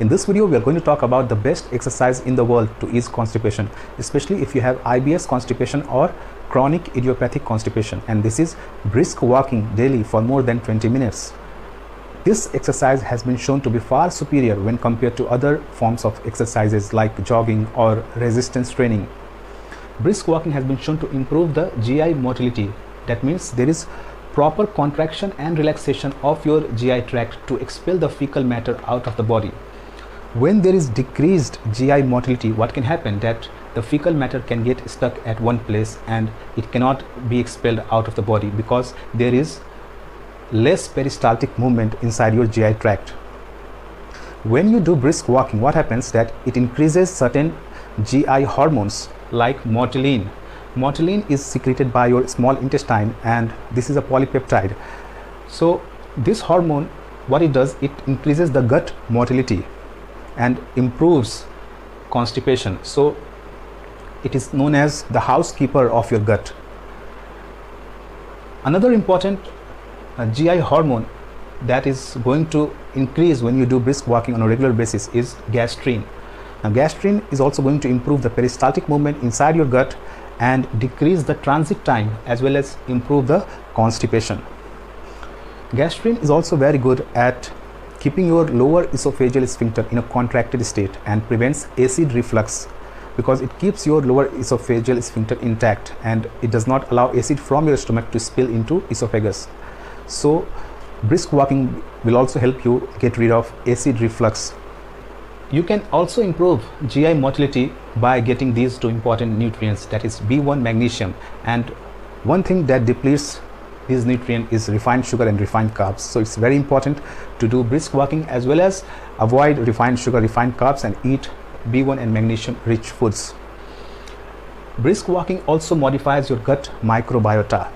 In this video, we are going to talk about the best exercise in the world to ease constipation, especially if you have IBS constipation or chronic idiopathic constipation, and this is brisk walking daily for more than 20 minutes. This exercise has been shown to be far superior when compared to other forms of exercises like jogging or resistance training. Brisk walking has been shown to improve the GI motility. That means there is proper contraction and relaxation of your GI tract to expel the fecal matter out of the body. When there is decreased GI motility, what can happen that the fecal matter can get stuck at one place and it cannot be expelled out of the body because there is less peristaltic movement inside your GI tract. When you do brisk walking, what happens that it increases certain GI hormones like mortallin. Mortallin is secreted by your small intestine, and this is a polypeptide. So this hormone, what it does, it increases the gut motility and improves constipation. So it is known as the housekeeper of your gut. Another important GI hormone that is going to increase when you do brisk walking on a regular basis is gastrin. Now gastrin is also going to improve the peristaltic movement inside your gut and decrease the transit time as well as improve the constipation. Gastrin is also very good at keeping your lower esophageal sphincter in a contracted state and prevents acid reflux, because it keeps your lower esophageal sphincter intact and it does not allow acid from your stomach to spill into esophagus. So brisk walking will also help you get rid of acid reflux. You can also improve GI motility by getting these two important nutrients, that is B1 magnesium, and one thing that depletes this nutrient is refined sugar and refined carbs. So it's very important to do brisk walking as well as avoid refined sugar, refined carbs, and eat B1 and magnesium rich foods. Brisk walking also modifies your gut microbiota.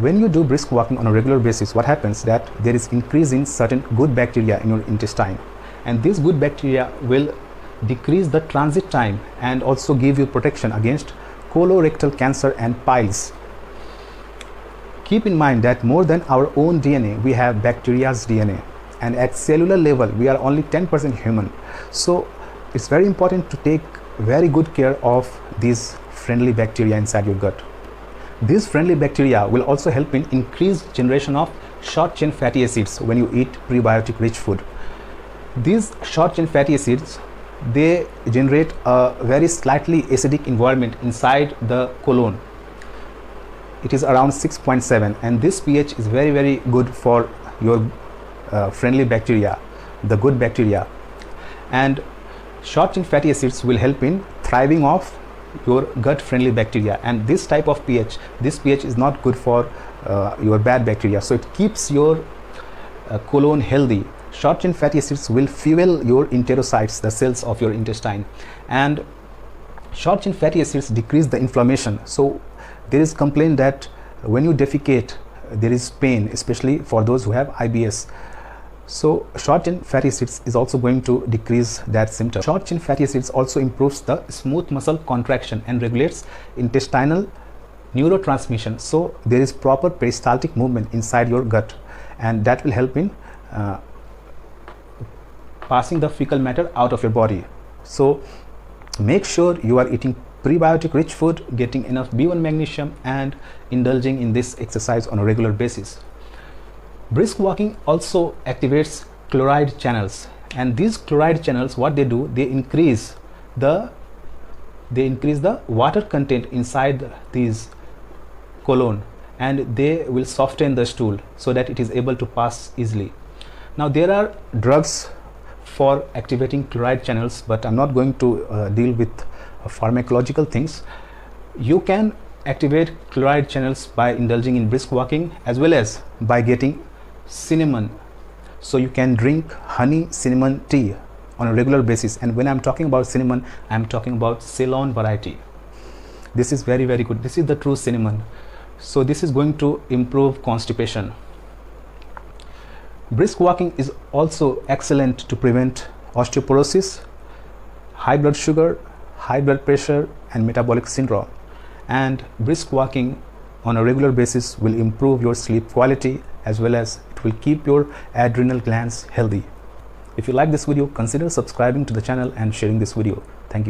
When you do brisk walking on a regular basis, what happens that there is increase in certain good bacteria in your intestine, and these good bacteria will decrease the transit time and also give you protection against colorectal cancer and piles. Keep in mind that more than our own DNA, we have bacteria's DNA, and at cellular level we are only 10% human. So it's very important to take very good care of these friendly bacteria inside your gut. These friendly bacteria will also help in increased generation of short chain fatty acids when you eat prebiotic rich food. These short chain fatty acids, they generate a very slightly acidic environment inside the colon. It is around 6.7, and this pH is very good for your friendly bacteria, the good bacteria. And short chain fatty acids will help in thriving of your gut friendly bacteria, and this type of pH, this pH is not good for your bad bacteria, so it keeps your colon healthy. Short chain fatty acids will fuel your enterocytes, the cells of your intestine, and short chain fatty acids decrease the inflammation. So there is complaint that when you defecate there is pain, especially for those who have IBS. So short chain fatty acids is also going to decrease that symptom. Short chain fatty acids also improves the smooth muscle contraction and regulates intestinal neurotransmission. So there is proper peristaltic movement inside your gut, and that will help in passing the fecal matter out of your body. So make sure you are eating prebiotic rich food, getting enough B1 magnesium, and indulging in this exercise on a regular basis. Brisk walking also activates chloride channels, and these chloride channels, what they do, they increase the water content inside these colon, and they will soften the stool so that it is able to pass easily. Now there are drugs for activating chloride channels, but I'm not going to deal with pharmacological things. You can activate chloride channels by indulging in brisk walking as well as by getting cinnamon. So you can drink honey cinnamon tea on a regular basis, and when I'm talking about cinnamon, I'm talking about Ceylon variety. This is very good. This is the true cinnamon. So this is going to improve constipation. Brisk walking is also excellent to prevent osteoporosis, high blood sugar, high blood pressure, and metabolic syndrome. And brisk walking on a regular basis will improve your sleep quality, as well as it will keep your adrenal glands healthy. If you like this video, consider subscribing to the channel and sharing this video. Thank you.